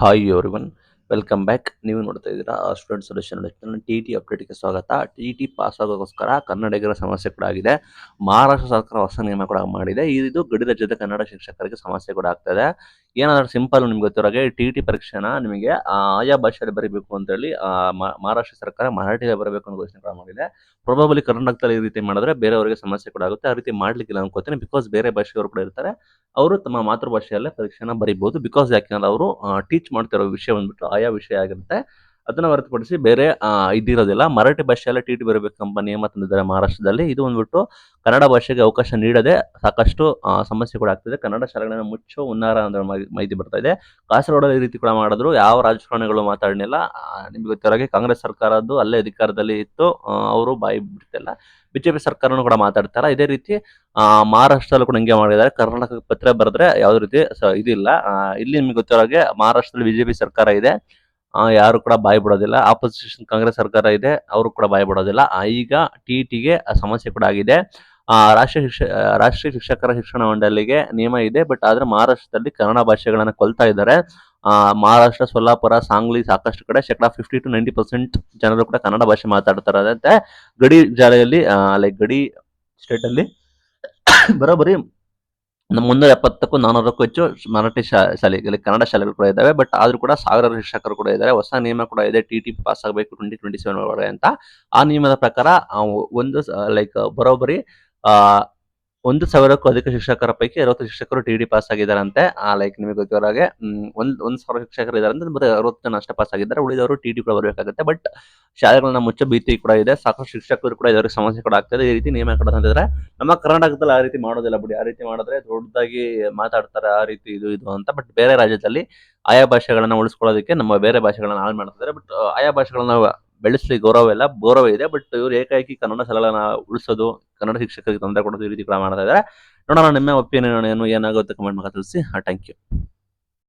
Hi everyone, welcome back. ನೀವು ನೋಡ್ತಾ ಇದ್ದೀರಾ ಸ್ಟೂಡೆಂಟ್ ಸೊಲ್ಯೂಷನ್. ಟಿ ಟಿ ಅಪ್ಡೇಟ್ಗೆ ಸ್ವಾಗತ. ಟಿ ಟಿ ಪಾಸ್ ಆಗೋಕ್ಕೋಸ್ಕರ ಕನ್ನಡಿಗರ ಸಮಸ್ಯೆ ಕೂಡ ಆಗಿದೆ. ಮಹಾರಾಷ್ಟ್ರ ಸರ್ಕಾರ ಹೊಸ ನಿಯಮ ಕೂಡ ಮಾಡಿದೆ. ಇದು ಗಡಿ ರಾಜ್ಯದ ಕನ್ನಡ ಶಿಕ್ಷಕರಿಗೆ ಸಮಸ್ಯೆ ಕೂಡ ಆಗ್ತದೆ. ಏನಾದರೂ ಸಿಂಪಲ್ ನಿಮ್ಗೆ ಗೊತ್ತಿರೋಗೆ ಟಿ ಟಿ ಪರೀಕ್ಷೆನ ನಿಮಗೆ ಆಯಾ ಭಾಷೆಯಲ್ಲಿ ಬರೀಬೇಕು ಅಂತೇಳಿ ಮಹಾರಾಷ್ಟ್ರ ಸರ್ಕಾರ ಮರಾಠಿಯಲ್ಲಿ ಬರಬೇಕು ಅಂತ ಘೋಷಣೆ ಕೂಡ ಮಾಡಿದೆ. ಪ್ರೊಬಬಲಿ ಕರ್ನಾಟಕದಲ್ಲಿ ಈ ರೀತಿ ಮಾಡಿದ್ರೆ ಬೇರೆಯವರಿಗೆ ಸಮಸ್ಯೆ ಕೂಡ ಆಗುತ್ತೆ. ಆ ರೀತಿ ಮಾಡ್ಲಿಕ್ಕಿಲ್ಲ ಅನ್ಕೋತೀನಿ. ಬಿಕಾಸ್ ಬೇರೆ ಭಾಷೆಯವರು ಕೂಡ ಇರ್ತಾರೆ, ಅವರು ತಮ್ಮ ಮಾತೃಭಾಷೆಯಲ್ಲೇ ಪರೀಕ್ಷೆನ ಬರೀಬಹುದು. ಬಿಕಾಸ್ ಯಾಕೆಂದ್ರೆ ಅವರು ಟೀಚ್ ಮಾಡ್ತಿರೋ ವಿಷಯ ಬಂದ್ಬಿಟ್ಟು ಆಯಾ ವಿಷಯ ಆಗಿರುತ್ತೆ. ಅದನ್ನ ಹೊರತುಪಡಿಸಿ ಬೇರೆ ಇದಿರೋದಿಲ್ಲ. ಮರಾಠಿ ಭಾಷೆಯಲ್ಲೇ ಟಿ ಟಿ ಬರಬೇಕು ಎಂಬ ನಿಯಮ ತಂದಿದ್ದಾರೆ ಮಹಾರಾಷ್ಟ್ರದಲ್ಲಿ. ಇದು ಬಂದ್ಬಿಟ್ಟು ಕನ್ನಡ ಭಾಷೆಗೆ ಅವಕಾಶ ನೀಡದೆ ಸಾಕಷ್ಟು ಸಮಸ್ಯೆ ಕೂಡ ಆಗ್ತಿದೆ. ಕನ್ನಡ ಶಾಲೆಗಳನ್ನ ಮುಚ್ಚೋ ಹುನ್ನಾರ ಅಂದ್ರೆ ಮಾಹಿತಿ ಬರ್ತಾ ಇದೆ. ಕಾಸರಗೋಡಲ್ಲಿ ಈ ರೀತಿ ಕೂಡ ಮಾಡಿದ್ರು. ಯಾವ ರಾಜಕಾರಣಿಗಳು ಮಾತಾಡಲಿಲ್ಲ. ನಿಮ್ಗೆ ಗೊತ್ತಿರೋ ಕಾಂಗ್ರೆಸ್ ಸರ್ಕಾರದ್ದು ಅಲ್ಲೇ ಅಧಿಕಾರದಲ್ಲಿ ಇತ್ತು, ಅವರು ಬಾಯಿ ಬಿಡ್ತಿಲ್ಲ. ಬಿಜೆಪಿ ಸರ್ಕಾರನೂ ಕೂಡ ಮಾತಾಡ್ತಾರೆ. ಇದೇ ರೀತಿ ಮಹಾರಾಷ್ಟ್ರದಲ್ಲೂ ಕೂಡ ಹಿಂಗೆ ಮಾಡಿದ್ದಾರೆ. ಕರ್ನಾಟಕಕ್ಕೆ ಪತ್ರ ಬರೆದ್ರೆ ಯಾವುದೇ ರೀತಿ ಇದಿಲ್ಲ. ಇಲ್ಲಿ ನಿಮ್ಗೆ ಗೊತ್ತಿರೋ ಹಾಗೆ ಮಹಾರಾಷ್ಟ್ರದಲ್ಲಿ ಬಿಜೆಪಿ ಸರ್ಕಾರ ಇದೆ, ಯಾರು ಕೂಡ ಬಾಯಿ ಬಿಡೋದಿಲ್ಲ. ಆಪೋಸಿಷನ್ ಕಾಂಗ್ರೆಸ್ ಸರ್ಕಾರ ಇದೆ, ಅವರು ಕೂಡ ಬಾಯಿ ಬಿಡೋದಿಲ್ಲ. ಈಗ ಟಿ ಟಿಗೆ ಸಮಸ್ಯೆ ಕೂಡ ಆಗಿದೆ. ರಾಷ್ಟ್ರೀಯ ಶಿಕ್ಷಕರ ಶಿಕ್ಷಣ ಮಂಡಳಿಗೆ ನಿಯಮ ಇದೆ, ಬಟ್ ಆದ್ರೆ ಮಹಾರಾಷ್ಟ್ರದಲ್ಲಿ ಕನ್ನಡ ಭಾಷೆಗಳನ್ನ ಕೊಲ್ತಾ ಇದ್ದಾರೆ. ಮಹಾರಾಷ್ಟ್ರ, ಸೊಲ್ಲಾಪುರ, ಸಾಂಗ್ಲಿ ಸಾಕಷ್ಟು ಕಡೆ 50 to 90% ಜನರು ಕೂಡ ಕನ್ನಡ ಭಾಷೆ ಮಾತಾಡ್ತಾರಂತೆ. ಗಡಿ ಜಾಲೆಯಲ್ಲಿ ಲೈಕ್ ಗಡಿ ಸ್ಟೇಟ್ ಅಲ್ಲಿ ಬರೋಬ್ಬರಿ 370ಕ್ಕೂ 400ಕ್ಕೂ ಹೆಚ್ಚು ಮರಾಠಿ ಶಾಲೆ ಕನ್ನಡ ಶಾಲೆಗಳು ಕೂಡ ಇದ್ದಾವೆ. ಬಟ್ ಆದ್ರೂ ಕೂಡ ಸಾವಿರಾರು ಶಿಕ್ಷಕರು ಕೂಡ ಇದ್ದಾರೆ. ಹೊಸ ನಿಯಮ ಕೂಡ ಇದೆ, ಟಿ ಟಿ ಪಾಸ್ ಆಗಬೇಕು 2027 ಒಳಗಡೆ ಅಂತ. ಆ ನಿಯಮದ ಪ್ರಕಾರ ಒಂದು ಬರೋಬ್ಬರಿ ಆ 1,000ಕ್ಕೂ ಅಧಿಕ ಶಿಕ್ಷಕರ ಪೈಕಿ 60 ಶಿಕ್ಷಕರು ಟಿ ಟಿ ಪಾಸ್ ಆಗಿದ್ದಾರಂತೆ. ನಿಮಗೆ ಗೊತ್ತಿರೋ ಹಾಗೆ 1,000 ಶಿಕ್ಷಕರು ಇದ್ದಾರೆ ಅಂದ್ರೆ ಬರೀ 60 ಜನ ಅಷ್ಟೇ ಪಾಸ್ ಆಗಿದ್ದಾರೆ. ಉಳಿದವರು ಟಿ ಟಿ ಕೂಡ ಬರಬೇಕಾಗುತ್ತೆ. ಬಟ್ ಶಾಲೆಗಳನ್ನ ಮುಚ್ಚೋ ಭೀತಿ ಕೂಡ ಇದೆ. ಸಾಕಷ್ಟು ಶಿಕ್ಷಕರು ಕೂಡ ಇದರ ಸಮಸ್ಯೆ ಕೂಡ ಆಗ್ತದೆ. ಈ ರೀತಿ ನಿಯಮ ಕೂಡ ತಂದಿದ್ದಾರೆ. ನಮ್ಮ ಕರ್ನಾಟಕದಲ್ಲಿ ಆ ರೀತಿ ಮಾಡೋದಿಲ್ಲ ಬಿಡಿ. ಆ ರೀತಿ ಮಾಡಿದ್ರೆ ದೊಡ್ಡದಾಗಿ ಮಾತಾಡ್ತಾರೆ, ಆ ರೀತಿ ಇದು ಅಂತ. ಬಟ್ ಬೇರೆ ರಾಜ್ಯದಲ್ಲಿ ಆಯಾ ಭಾಷೆಗಳನ್ನ ಉಳಿಸ್ಕೊಳ್ಳೋದಕ್ಕೆ ನಮ್ಮ ಬೇರೆ ಭಾಷೆಗಳನ್ನ ಹಾಳು ಮಾಡ್ತಿದ್ದಾರೆ. ಬಟ್ ಆಯಾ ಭಾಷೆಗಳನ್ನ ಬೆಳೆಸಲಿ ಗೌರವ ಇದೆ. ಬಟ್ ಇವರು ಏಕಾಏಕಿ ಕನ್ನಡ ಶಾಲೆಗಳನ್ನ ಉಳಿಸೋದು, ಕನ್ನಡ ಶಿಕ್ಷಕರಿಗೆ ತೊಂದರೆ ಕೊಡೋದು, ಈ ರೀತಿ ಕೂಡ ಮಾಡ್ತಾ ಇದ್ದಾರೆ. ನೋಡೋಣ ನಿಮ್ಮ ಒಪಿನಿಯನ್ ಏನಾಗುತ್ತೆ ಕಮೆಂಟ್ ಮಾಡಿ ತಿಳಿಸಿ. Thank you.